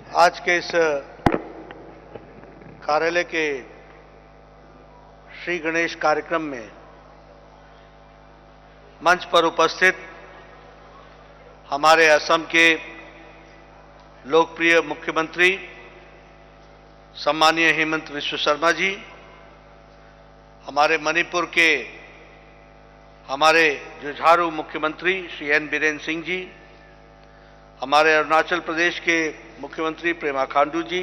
आज के इस कार्यालय के श्री गणेश कार्यक्रम में मंच पर उपस्थित हमारे असम के लोकप्रिय मुख्यमंत्री सम्मानीय हेमंत बिस्वा शर्मा जी, हमारे मणिपुर के हमारे जुझारू मुख्यमंत्री श्री एन बीरेन सिंह जी, हमारे अरुणाचल प्रदेश के मुख्यमंत्री पेमा खांडू जी,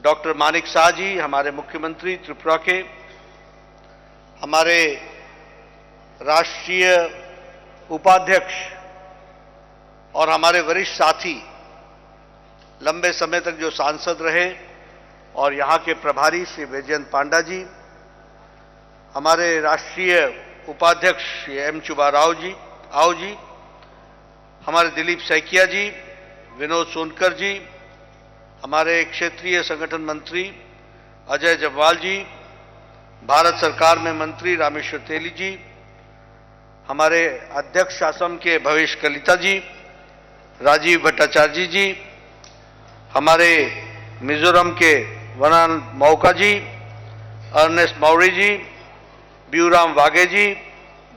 डॉक्टर मानिक शाह जी, हमारे मुख्यमंत्री त्रिपुरा के, हमारे राष्ट्रीय उपाध्यक्ष और हमारे वरिष्ठ साथी, लंबे समय तक जो सांसद रहे और यहाँ के प्रभारी श्री वैजयंत पांडा जी, हमारे राष्ट्रीय उपाध्यक्ष श्री एम चुबा राव जी, हमारे दिलीप सैकिया जी, विनोद सोनकर जी, हमारे क्षेत्रीय संगठन मंत्री अजय जम्वाल जी, भारत सरकार में मंत्री रामेश्वर तेली जी, हमारे अध्यक्ष असम के भवेश कलिता जी, राजीव भट्टाचार्य जी, हमारे मिजोरम के वनान मौका जी, अर्नेस्ट मौर्य जी, ब्यूराम वाघे जी,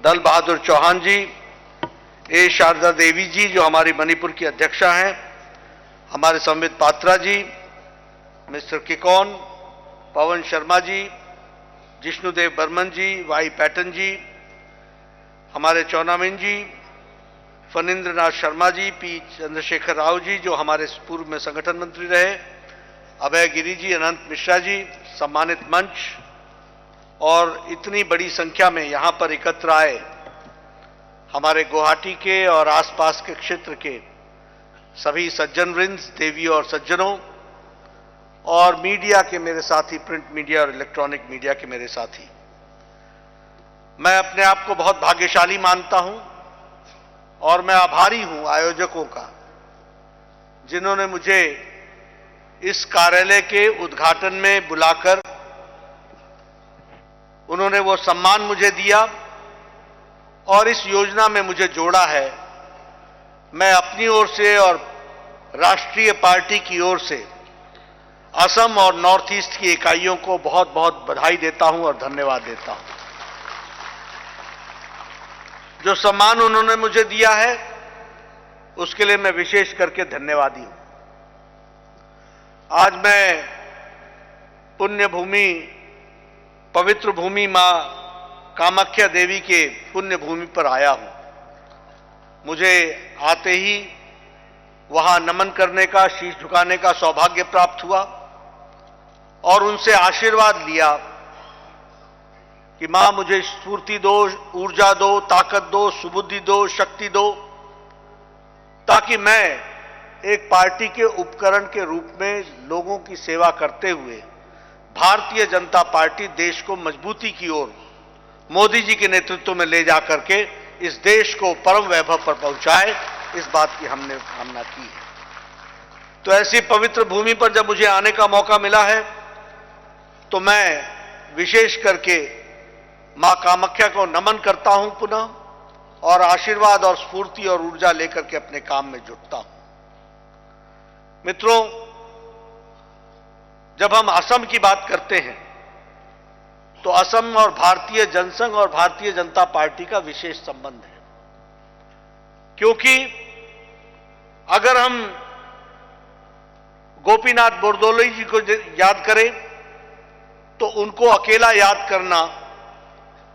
दल बहादुर चौहान जी, ए शारदा देवी जी जो हमारी मणिपुर की अध्यक्षा हैं, हमारे संबित पात्रा जी, मिस्टर किकॉन, पवन शर्मा जी, जिष्णुदेव बर्मन जी, वाई पैटन जी, हमारे चौनामिन जी, फणींद्र नाथ शर्मा जी, पी चंद्रशेखर राव जी जो हमारे पूर्व में संगठन मंत्री रहे, अभय गिरी जी, अनंत मिश्रा जी, सम्मानित मंच और इतनी बड़ी संख्या में यहाँ पर एकत्र आए हमारे गुवाहाटी के और आसपास के क्षेत्र के सभी सज्जन वृंद, देवी और सज्जनों, और मीडिया के मेरे साथी, प्रिंट मीडिया और इलेक्ट्रॉनिक मीडिया के मेरे साथी, मैं अपने आप को बहुत भाग्यशाली मानता हूं और मैं आभारी हूं आयोजकों का, जिन्होंने मुझे इस कार्यालय के उद्घाटन में बुलाकर उन्होंने वो सम्मान मुझे दिया और इस योजना में मुझे जोड़ा है। मैं अपनी ओर से और राष्ट्रीय पार्टी की ओर से असम और नॉर्थ ईस्ट की इकाइयों को बहुत बहुत बधाई देता हूं और धन्यवाद देता हूं। जो सम्मान उन्होंने मुझे दिया है उसके लिए मैं विशेष करके धन्यवादी हूं। आज मैं पुण्य भूमि, पवित्र भूमि मां कामाख्या देवी के पुण्य भूमि पर आया हूं। मुझे आते ही वहां नमन करने का, शीश झुकाने का सौभाग्य प्राप्त हुआ और उनसे आशीर्वाद लिया कि मां मुझे स्फूर्ति दो, ऊर्जा दो, ताकत दो, सुबुद्धि दो, शक्ति दो, ताकि मैं एक पार्टी के उपकरण के रूप में लोगों की सेवा करते हुए भारतीय जनता पार्टी देश को मजबूती की ओर मोदी जी के नेतृत्व में ले जाकर के इस देश को परम वैभव पर पहुंचाए, इस बात की हमने कामना की है। तो ऐसी पवित्र भूमि पर जब मुझे आने का मौका मिला है तो मैं विशेष करके मां कामाख्या को नमन करता हूं पुनः और आशीर्वाद और स्फूर्ति और ऊर्जा लेकर के अपने काम में जुटता हूं। मित्रों, जब हम असम की बात करते हैं तो असम और भारतीय जनसंघ और भारतीय जनता पार्टी का विशेष संबंध है, क्योंकि अगर हम गोपीनाथ बोरदोलोई जी को याद करें तो उनको अकेला याद करना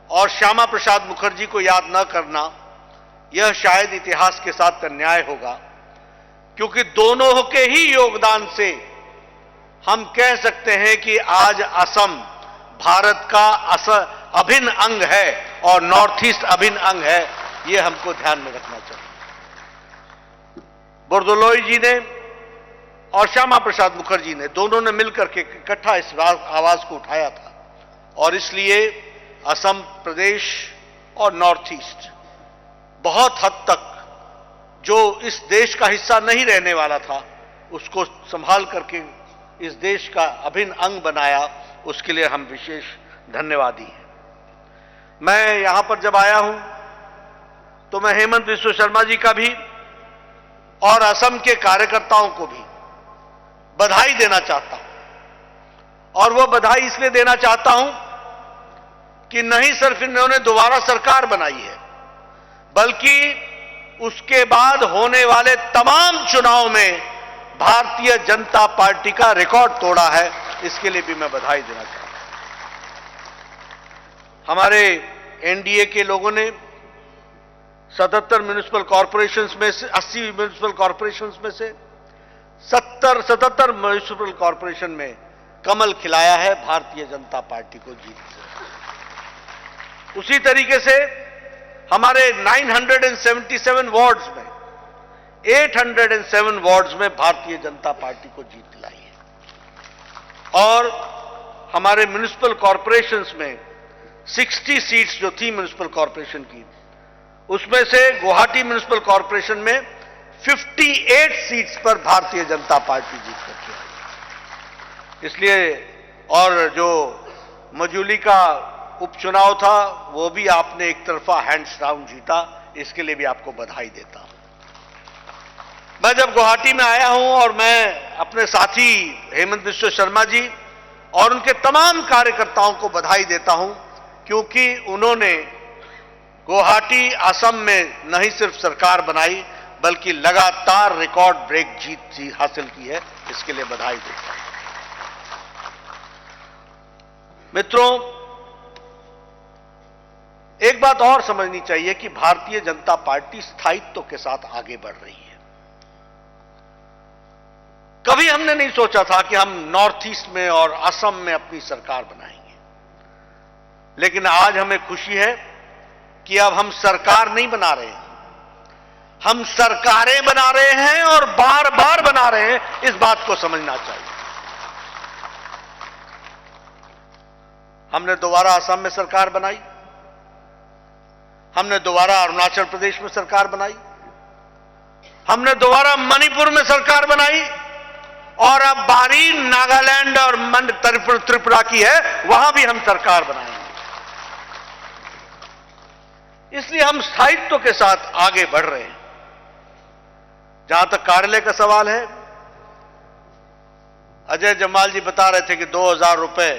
और श्यामा प्रसाद मुखर्जी को याद न करना यह शायद इतिहास के साथ अन्याय होगा, क्योंकि दोनों के ही योगदान से हम कह सकते हैं कि आज असम भारत का अभिन्न अंग है और नॉर्थ ईस्ट अभिन्न अंग है। यह हमको ध्यान में रखना चाहिए। बोरदोलोई जी ने और श्यामा प्रसाद मुखर्जी ने दोनों ने मिलकर के इकट्ठा इस आवाज को उठाया था और इसलिए असम प्रदेश और नॉर्थ ईस्ट बहुत हद तक जो इस देश का हिस्सा नहीं रहने वाला था उसको संभाल करके इस देश का अभिन्न अंग बनाया। उसके लिए हम विशेष धन्यवादी हैं। मैं यहां पर जब आया हूं तो मैं हेमंत बिस्वा शर्मा जी का भी और असम के कार्यकर्ताओं को भी बधाई देना चाहता हूं। और वो बधाई इसलिए देना चाहता हूं कि नहीं सिर्फ इन्होंने दोबारा सरकार बनाई है, बल्कि उसके बाद होने वाले तमाम चुनाव में भारतीय जनता पार्टी का रिकॉर्ड तोड़ा है। इसके लिए भी मैं बधाई देना चाहता हूं। हमारे एनडीए के लोगों ने 77 म्युनिसिपल कॉरपोरेशंस में से 80 म्युनिसिपल कॉरपोरेशंस में से 77 म्युनिसिपल कॉरपोरेशन में कमल खिलाया है भारतीय जनता पार्टी को जीत से। उसी तरीके से हमारे 977 वार्ड्स में 807 वार्ड्स में भारतीय जनता पार्टी को जीत दिलाई है। और हमारे म्युनिसिपल कॉरपोरेशंस में 60 सीट्स जो थी म्युनिसिपल कॉरपोरेशन की, उसमें से गुवाहाटी म्युनिसिपल कॉरपोरेशन में 58 सीट्स पर भारतीय जनता पार्टी जीत करके आई। इसलिए और जो मजूली का उपचुनाव था वो भी आपने एक तरफा हैंड्स डाउन जीता, इसके लिए भी आपको बधाई देता हूं। मैं जब गुवाहाटी में आया हूं और मैं अपने साथी हेमंत बिश्व शर्मा जी और उनके तमाम कार्यकर्ताओं को बधाई देता हूं, क्योंकि उन्होंने गुवाहाटी असम में नहीं सिर्फ सरकार बनाई बल्कि लगातार रिकॉर्ड ब्रेक जीत हासिल की है। इसके लिए बधाई देता हूं। मित्रों, एक बात और समझनी चाहिए कि भारतीय जनता पार्टी स्थायित्व के साथ आगे बढ़ रही है। कभी हमने नहीं सोचा था कि हम नॉर्थ ईस्ट में और असम में अपनी सरकार बनाएंगे, लेकिन आज हमें खुशी है कि अब हम सरकार नहीं बना रहे हैं, हम सरकारें बना रहे हैं और बार बार बना रहे हैं। इस बात को समझना चाहिए। हमने दोबारा असम में सरकार बनाई, हमने दोबारा अरुणाचल प्रदेश में सरकार बनाई, हमने दोबारा मणिपुर में सरकार बनाई, और अब बारी नागालैंड और त्रिपुरा की है, वहां भी हम सरकार बनाएंगे। इसलिए हम स्थायित्व के साथ आगे बढ़ रहे हैं। जहां तक कार्यालय का सवाल है, अजय जमाल जी बता रहे थे कि 2000 रुपए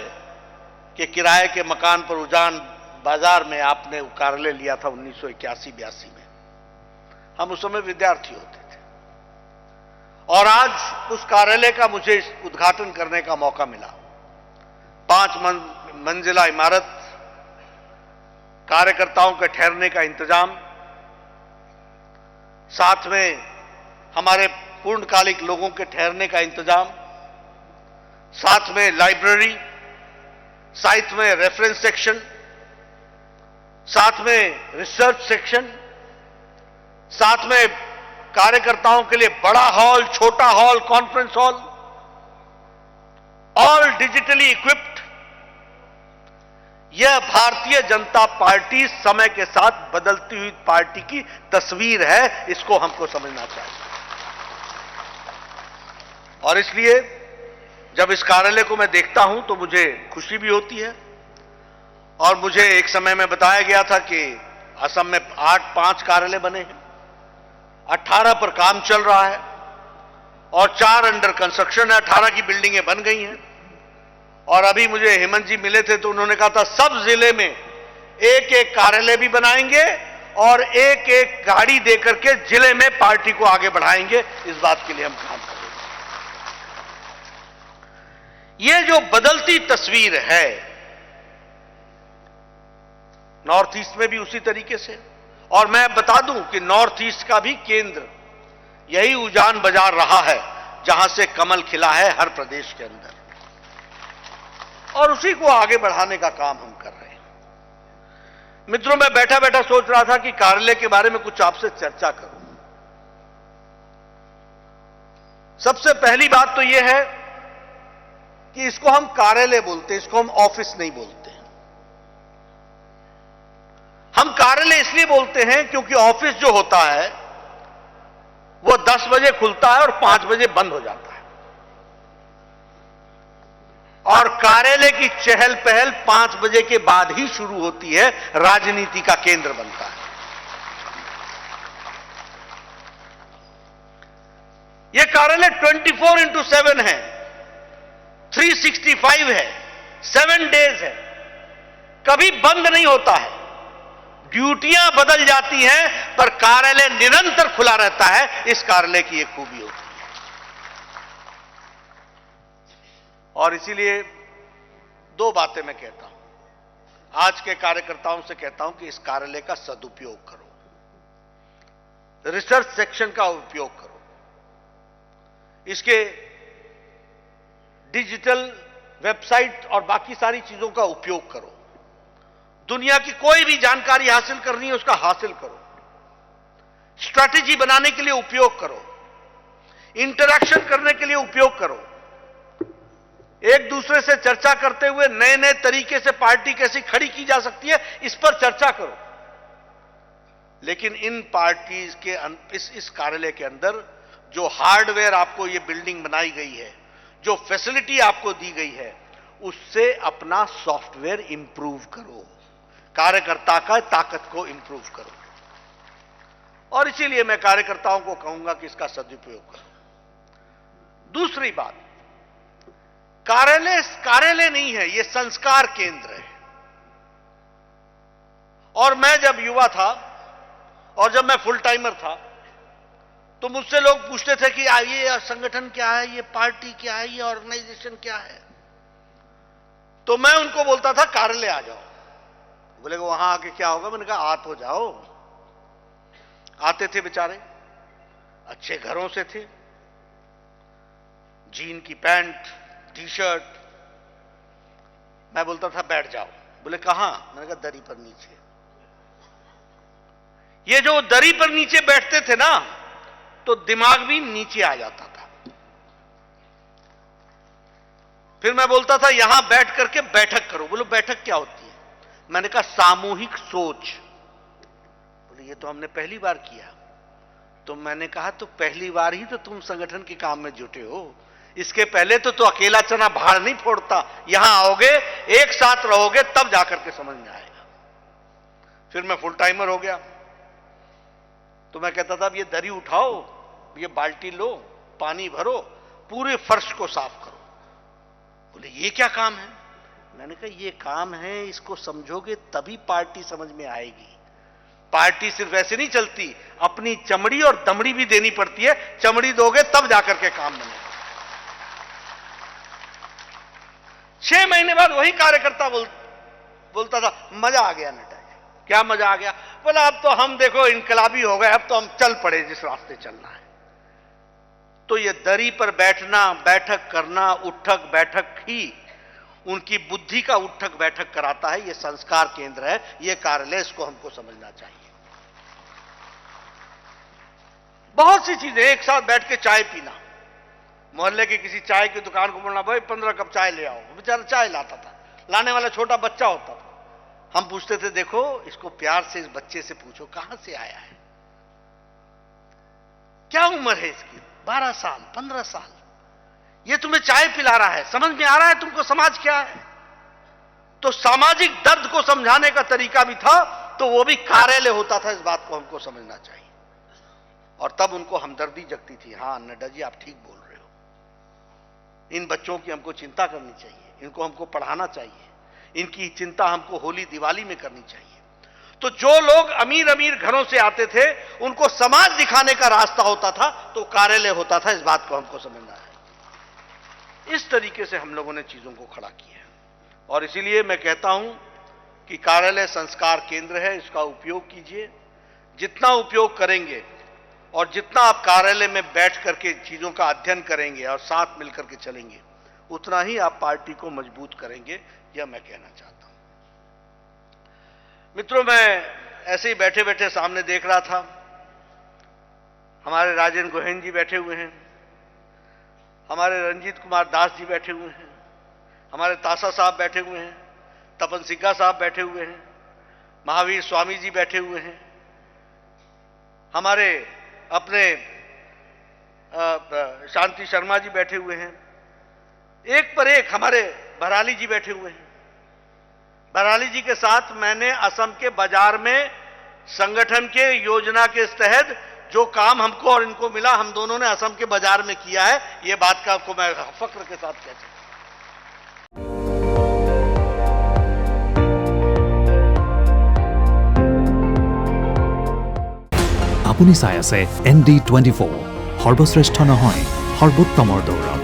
के किराए के मकान पर उजान बाजार में आपने कार्यालय लिया था 1981-82 में। हम उस समय विद्यार्थी होते थे और आज उस कार्यालय का मुझे उद्घाटन करने का मौका मिला। 5 मंजिला इमारत, कार्यकर्ताओं के ठहरने का इंतजाम, साथ में हमारे पूर्णकालिक लोगों के ठहरने का इंतजाम, साथ में लाइब्रेरी, साथ में रेफरेंस सेक्शन, साथ में रिसर्च सेक्शन, साथ में कार्यकर्ताओं के लिए बड़ा हॉल, छोटा hall, conference hall, all digitally equipped. यह भारतीय जनता पार्टी समय के साथ बदलती हुई पार्टी की तस्वीर है। इसको हमको समझना चाहिए। और इसलिए जब इस कार्यालय को मैं देखता हूं तो मुझे खुशी भी होती है। और मुझे एक समय में बताया गया था कि असम में 5 कार्यालय बने हैं, 18 पर काम चल रहा है और 4 अंडर कंस्ट्रक्शन है, 18 की बिल्डिंगें बन गई हैं। और अभी मुझे हेमंत जी मिले थे तो उन्होंने कहा था सब जिले में एक कार्यालय भी बनाएंगे और एक गाड़ी देकर के जिले में पार्टी को आगे बढ़ाएंगे। इस बात के लिए हम काम करेंगे। ये जो बदलती तस्वीर है नॉर्थ ईस्ट में भी उसी तरीके से, और मैं बता दूं कि नॉर्थ ईस्ट का भी केंद्र यही उजान बाजार रहा है जहां से कमल खिला है हर प्रदेश के अंदर, और उसी को आगे बढ़ाने का काम हम कर रहे हैं। मित्रों, मैं बैठा बैठा सोच रहा था कि कार्यालय के बारे में कुछ आपसे चर्चा करूं। सबसे पहली बात तो यह है कि इसको हम कार्यालय बोलते हैं, इसको हम ऑफिस नहीं बोलते। हम कार्यालय इसलिए बोलते हैं क्योंकि ऑफिस जो होता है वो 10 बजे खुलता है और 5 बजे बंद हो जाता है, और कार्यालय की चहल पहल 5 बजे के बाद ही शुरू होती है, राजनीति का केंद्र बनता है। यह कार्यालय 24x7 है, 365 है, 7 डेज है, कभी बंद नहीं होता है। ड्यूटियां बदल जाती हैं पर कार्यालय निरंतर खुला रहता है। इस कार्यालय की एक खूबी होती है। और इसीलिए दो बातें मैं कहता हूं, आज के कार्यकर्ताओं से कहता हूं कि इस कार्यालय का सदुपयोग करो, रिसर्च सेक्शन का उपयोग करो, इसके डिजिटल वेबसाइट और बाकी सारी चीजों का उपयोग करो। दुनिया की कोई भी जानकारी हासिल करनी है उसका हासिल करो, स्ट्रैटेजी बनाने के लिए उपयोग करो, इंटरैक्शन करने के लिए उपयोग करो, एक दूसरे से चर्चा करते हुए नए नए तरीके से पार्टी कैसी खड़ी की जा सकती है इस पर चर्चा करो। लेकिन इन पार्टीज के इस कार्यालय के अंदर जो हार्डवेयर आपको ये बिल्डिंग बनाई गई है, जो फैसिलिटी आपको दी गई है, उससे अपना सॉफ्टवेयर इंप्रूव करो, कार्यकर्ता का ताकत को इंप्रूव करो। और इसीलिए मैं कार्यकर्ताओं को कहूंगा कि इसका सदुपयोग करो। दूसरी बात, कार्यालय नहीं है, यह संस्कार केंद्र है। और मैं जब युवा था और जब मैं फुल टाइमर था तो मुझसे लोग पूछते थे कि ये संगठन क्या है, ये पार्टी क्या है, ये ऑर्गेनाइजेशन क्या है। तो मैं उनको बोलता था कार्यालय आ जाओ। बोले वहां आके क्या होगा? मैंने कहा आ तो जाओ। आते थे बेचारे, अच्छे घरों से थे, जीन की पैंट, टी शर्ट। मैं बोलता था बैठ जाओ। बोले कहां? मैंने कहा दरी पर नीचे। ये जो दरी पर नीचे बैठते थे ना तो दिमाग भी नीचे आ जाता था। फिर मैं बोलता था यहां बैठ करके बैठक करो। बोलो बैठक क्या होती है? मैंने कहा सामूहिक सोच। बोले ये तो हमने पहली बार किया। तो मैंने कहा तो पहली बार ही तो तुम संगठन के काम में जुटे हो, इसके पहले तो अकेला चना भाड़ नहीं फोड़ता। यहां आओगे, एक साथ रहोगे, तब जाकर के समझ में आएगा। फिर मैं फुल टाइमर हो गया तो मैं कहता था अब ये दरी उठाओ, ये बाल्टी लो, पानी भरो, पूरे फर्श को साफ करो। बोले ये क्या काम है? मैंने कहा ये काम है, इसको समझोगे तभी पार्टी समझ में आएगी। पार्टी सिर्फ ऐसे नहीं चलती, अपनी चमड़ी और दमड़ी भी देनी पड़ती है। चमड़ी दोगे तब जाकर के काम बनेगा। 6 महीने बाद वही कार्यकर्ता बोलता था मजा आ गया नेता जी। क्या मजा आ गया? बोला अब तो हम देखो इनकलाबी हो गए, अब तो हम चल पड़े जिस रास्ते चलना है। तो ये दरी पर बैठना, बैठक करना, उठक बैठक ही उनकी बुद्धि का उठक बैठक कराता है। ये संस्कार केंद्र है, ये कार्यालय, इसको हमको समझना चाहिए। बहुत सी चीजें, एक साथ बैठ के चाय पीना, मोहल्ले की किसी चाय की दुकान को बोलना भाई 15 कप चाय ले आओ, बेचारा चाय लाता था, लाने वाला छोटा बच्चा होता था। हम पूछते थे देखो इसको प्यार से, इस बच्चे से पूछो कहां से आया है, क्या उम्र है इसकी, 12 साल 15 साल, ये तुम्हें चाय पिला रहा है, समझ में आ रहा है तुमको समाज क्या है? तो सामाजिक दर्द को समझाने का तरीका भी था, तो वो भी कार्यालय होता था। इस बात को हमको समझना चाहिए। और तब उनको हमदर्दी जगती थी, हां नड्डा जी आप ठीक बोल रहे हो, इन बच्चों की हमको चिंता करनी चाहिए, इनको हमको पढ़ाना चाहिए, इनकी चिंता हमको होली दिवाली में करनी चाहिए। तो जो लोग अमीर अमीर घरों से आते थे उनको समाज दिखाने का रास्ता होता था, तो कार्यालय होता था। इस बात को हमको समझना है। इस तरीके से हम लोगों ने चीजों को खड़ा किया है। और इसीलिए मैं कहता हूं कि कार्यालय संस्कार केंद्र है, इसका उपयोग कीजिए। जितना उपयोग करेंगे और जितना आप कार्यालय में बैठ करके चीजों का अध्ययन करेंगे और साथ मिलकर के चलेंगे, उतना ही आप पार्टी को मजबूत करेंगे, यह मैं कहना चाहता हूं। मित्रों, मैं ऐसे ही बैठे बैठे सामने देख रहा था, हमारे राजेंद्र गोहेन जी बैठे हुए हैं, हमारे रंजीत कुमार दास जी बैठे हुए हैं, हमारे तासा साहब बैठे हुए हैं, तपन सिग्गा साहब बैठे हुए हैं, महावीर स्वामी जी बैठे हुए हैं, हमारे अपने शांति शर्मा जी बैठे हुए हैं, एक पर एक हमारे भराली जी बैठे हुए हैं। भराली जी के साथ मैंने असम के बाजार में संगठन के योजना के तहत जो काम हमको और इनको मिला, हम दोनों ने असम के बाजार में किया है, ये बात का आपको मैं फख्र के साथ कहता हूं। আপুনি চাই আছে ND24 সৰ্বশ্ৰেষ্ঠ নহয় সৰ্বোত্তমৰ দৌৰ।